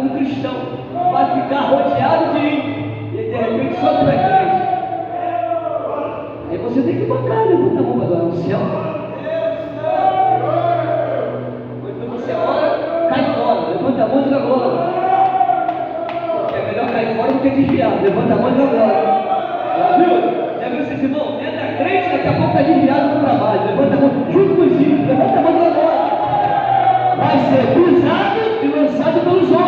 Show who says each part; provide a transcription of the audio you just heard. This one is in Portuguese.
Speaker 1: um cristão vai ficar rodeado de ímpios e de repente só tu é crente. Aí você tem que bancar, levanta a mão para adorar o céu. Quando você ora, cai fora, levanta a mão e diga glória. Porque é melhor cair fora do que desviar, levanta a mão e diga glória. Já viu? Já viu esses irmãos? Entra crente, daqui a pouco está desviado no trabalho, levanta a mão, junto com os ímpios, levanta a mão e diga glória. Vai ser pisado e lançado pelos homens.